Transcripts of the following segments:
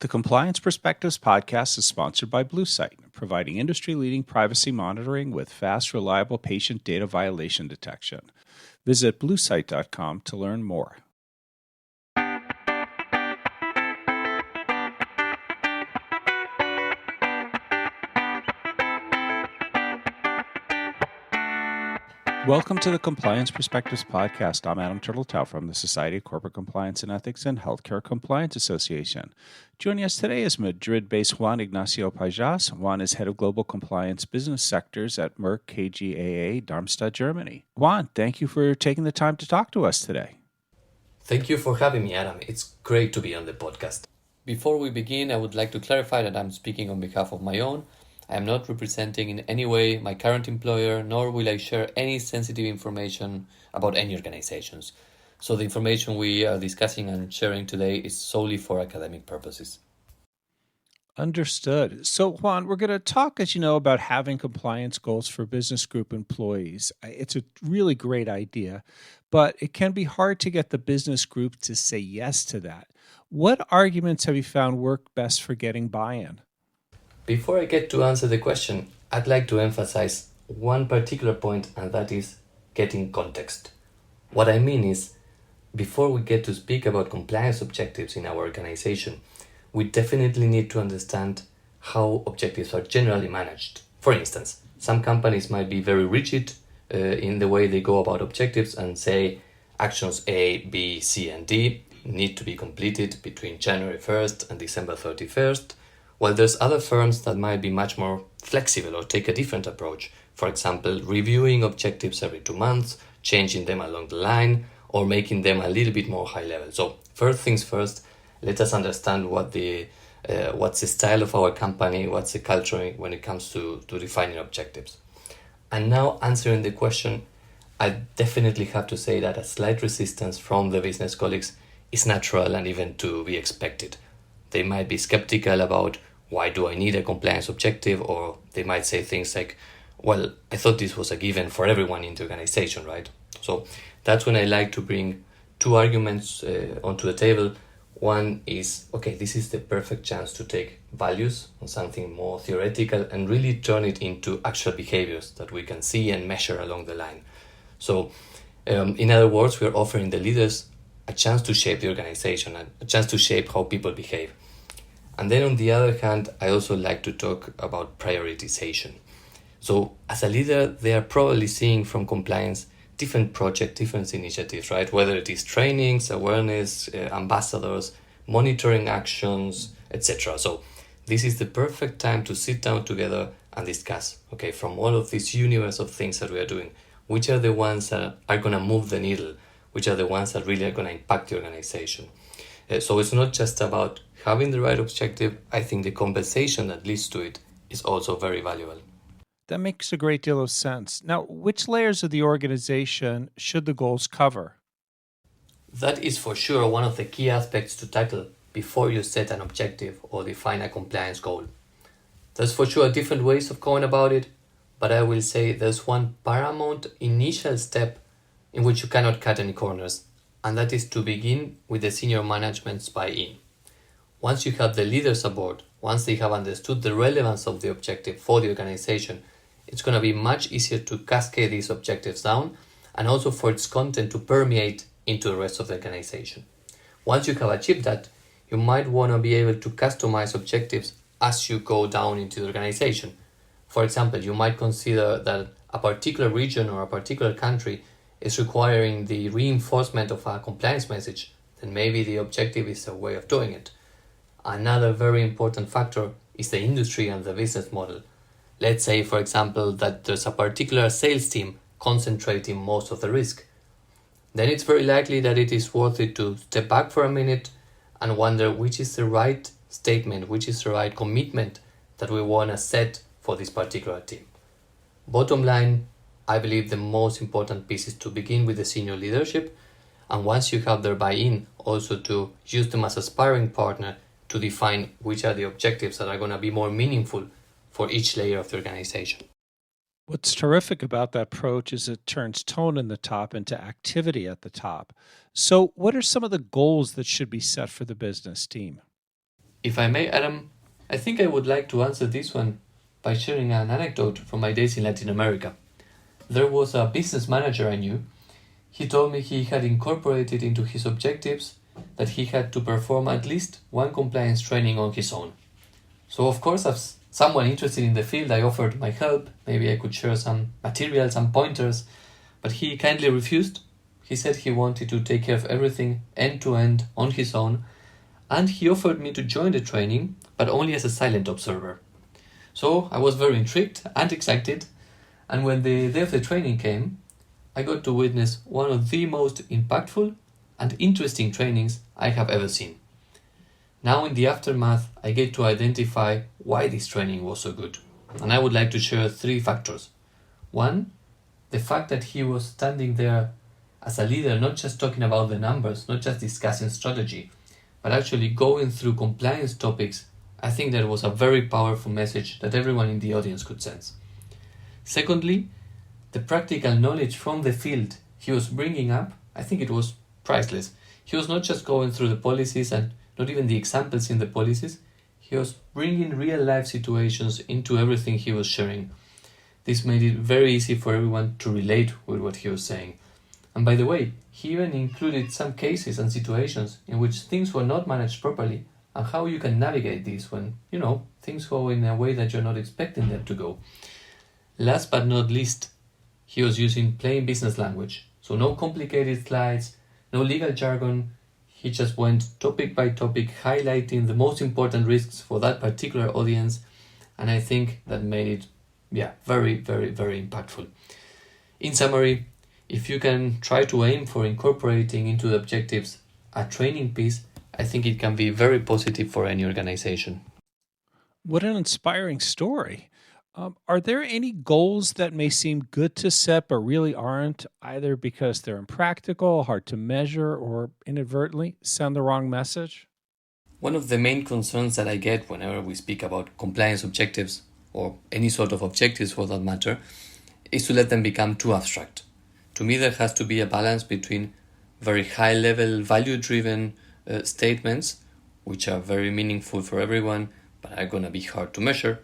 The Compliance Perspectives podcast is sponsored by Bluesight, providing industry-leading privacy monitoring with fast, reliable patient data violation detection. Visit bluesight.com to learn more. Welcome to the Compliance Perspectives podcast. I'm Adam Turtletau from the Society of Corporate Compliance and Ethics and Healthcare Compliance Association. Joining us today is Madrid-based Juan Ignazio Paillás. Juan is head of global compliance business sectors at Merck KGaA, Darmstadt, Germany. Juan, thank you for taking the time to talk to us today. Thank you for having me, Adam. It's great to be on the podcast. Before we begin, I would like to clarify that I'm speaking on behalf of my own. I am not representing in any way my current employer, nor will I share any sensitive information about any organizations. So the information we are discussing and sharing today is solely for academic purposes. Understood. So, Juan, we're going to talk, as you know, about having compliance goals for business group employees. It's a really great idea, but it can be hard to get the business group to say yes to that. What arguments have you found work best for getting buy-in? Before I get to answer the question, I'd like to emphasize one particular point, and that is getting context. What I mean is, before we get to speak about compliance objectives in our organization, we definitely need to understand how objectives are generally managed. For instance, some companies might be very rigid in the way they go about objectives and say actions A, B, C, and D need to be completed between January 1st and December 31st, while there's other firms that might be much more flexible or take a different approach. For example, reviewing objectives every 2 months, changing them along the line, or making them a little bit more high level. So first things first, let us understand what's the style of our company, what's the culture when it comes to defining objectives. And now answering the question, I definitely have to say that a slight resistance from the business colleagues is natural and even to be expected. They might be skeptical about why do I need a compliance objective, or they might say things like, well, I thought this was a given for everyone in the organization, right? So that's when I like to bring two arguments onto the table. One is, okay, this is the perfect chance to take values on something more theoretical and really turn it into actual behaviors that we can see and measure along the line. So in other words, we're offering the leaders a chance to shape the organization and a chance to shape how people behave. And then on the other hand, I also like to talk about prioritization. So as a leader, they are probably seeing from compliance different projects, different initiatives, right? Whether it is trainings, awareness, ambassadors, monitoring actions, etc. So this is the perfect time to sit down together and discuss, okay, from all of this universe of things that we are doing, which are the ones that are going to move the needle, which are the ones that really are going to impact the organization. So it's not just about having the right objective. I think the compensation that leads to it is also very valuable. That makes a great deal of sense. Now, which layers of the organization should the goals cover? That is for sure one of the key aspects to tackle before you set an objective or define a compliance goal. There's for sure different ways of going about it, but I will say there's one paramount initial step in which you cannot cut any corners, and that is to begin with the senior management's buy-in. Once you have the leaders aboard, once they have understood the relevance of the objective for the organization, it's going to be much easier to cascade these objectives down and also for its content to permeate into the rest of the organization. Once you have achieved that, you might want to be able to customize objectives as you go down into the organization. For example, you might consider that a particular region or a particular country is requiring the reinforcement of a compliance message, then maybe the objective is a way of doing it. Another very important factor is the industry and the business model. Let's say, for example, that there's a particular sales team concentrating most of the risk. Then it's very likely that it is worth it to step back for a minute and wonder which is the right statement, which is the right commitment that we want to set for this particular team. Bottom line, I believe the most important piece is to begin with the senior leadership, and once you have their buy-in, also to use them as a sparring partner to define which are the objectives that are going to be more meaningful for each layer of the organization. What's terrific about that approach is it turns tone in the top into activity at the top. So what are some of the goals that should be set for the business team? If I may, Adam, I think I would like to answer this one by sharing an anecdote from my days in Latin America. There was a business manager I knew. He told me he had incorporated into his objectives that he had to perform at least one compliance training on his own. So of course, as someone interested in the field, I offered my help. Maybe I could share some material, some pointers, but he kindly refused. He said he wanted to take care of everything end to end on his own, and he offered me to join the training, but only as a silent observer. So I was very intrigued and excited, and when the day of the training came, I got to witness one of the most impactful and interesting trainings I have ever seen. Now in the aftermath, I get to identify why this training was so good, and I would like to share 3 factors. 1, the fact that he was standing there as a leader, not just talking about the numbers, not just discussing strategy, but actually going through compliance topics. I think that was a very powerful message that everyone in the audience could sense. Secondly, the practical knowledge from the field he was bringing up, I think it was priceless. He was not just going through the policies and not even the examples in the policies, he was bringing real life situations into everything he was sharing. This made it very easy for everyone to relate with what he was saying. And by the way, he even included some cases and situations in which things were not managed properly and how you can navigate these when, things go in a way that you're not expecting them to go. Last but not least, he was using plain business language. So no complicated slides, no legal jargon. He just went topic by topic, highlighting the most important risks for that particular audience. And I think that made it, very, very, very impactful. In summary, if you can try to aim for incorporating into the objectives a training piece, I think it can be very positive for any organization. What an inspiring story. Are there any goals that may seem good to set but really aren't, either because they're impractical, hard to measure, or inadvertently send the wrong message? One of the main concerns that I get whenever we speak about compliance objectives, or any sort of objectives for that matter, is to let them become too abstract. To me, there has to be a balance between very high-level, value-driven statements, which are very meaningful for everyone, but are going to be hard to measure,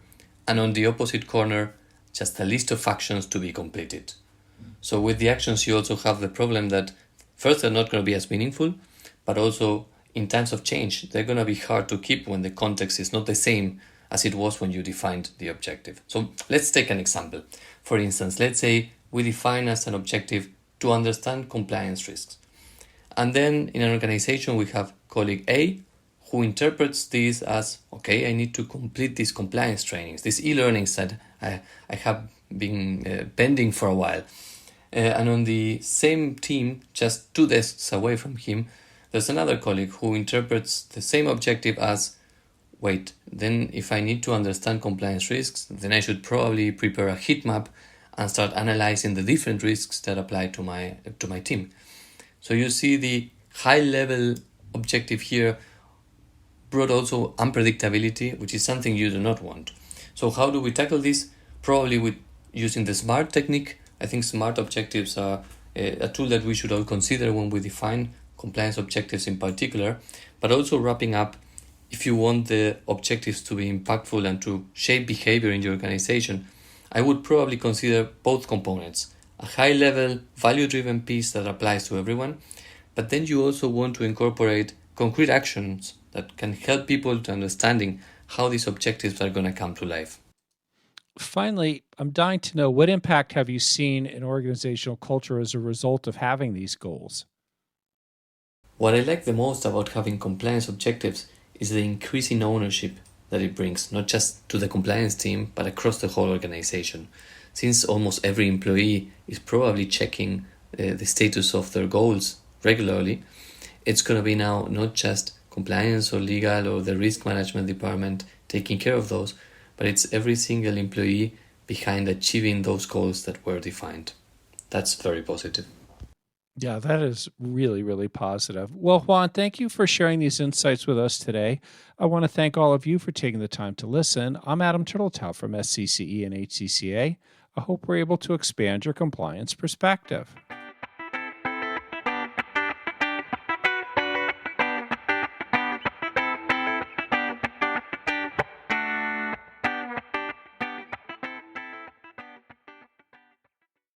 and on the opposite corner, just a list of actions to be completed. So with the actions, you also have the problem that first, they're not going to be as meaningful, but also in times of change, they're going to be hard to keep when the context is not the same as it was when you defined the objective. So let's take an example. For instance, let's say we define as an objective to understand compliance risks. And then in an organization, we have colleague A who interprets this as, okay, I need to complete these compliance trainings, these e-learnings that I have been pending for a while. And on the same team, just 2 desks away from him, there's another colleague who interprets the same objective as, wait, then if I need to understand compliance risks, then I should probably prepare a heat map and start analyzing the different risks that apply to my team. So you see the high-level objective here brought also unpredictability, which is something you do not want. So how do we tackle this? Probably with using the SMART technique. I think SMART objectives are a tool that we should all consider when we define compliance objectives in particular, but also wrapping up, if you want the objectives to be impactful and to shape behavior in the organization, I would probably consider both components. A high-level, value-driven piece that applies to everyone, but then you also want to incorporate concrete actions that can help people to understanding how these objectives are going to come to life. Finally, I'm dying to know, what impact have you seen in organizational culture as a result of having these goals? What I like the most about having compliance objectives is the increasing ownership that it brings, not just to the compliance team, but across the whole organization. Since almost every employee is probably checking the status of their goals regularly, it's going to be now not just compliance or legal or the risk management department taking care of those, but it's every single employee behind achieving those goals that were defined. That's very positive. Yeah, that is really, really positive. Well, Juan, thank you for sharing these insights with us today. I want to thank all of you for taking the time to listen. I'm Adam Turtletaub from SCCE and HCCA. I hope we're able to expand your compliance perspective.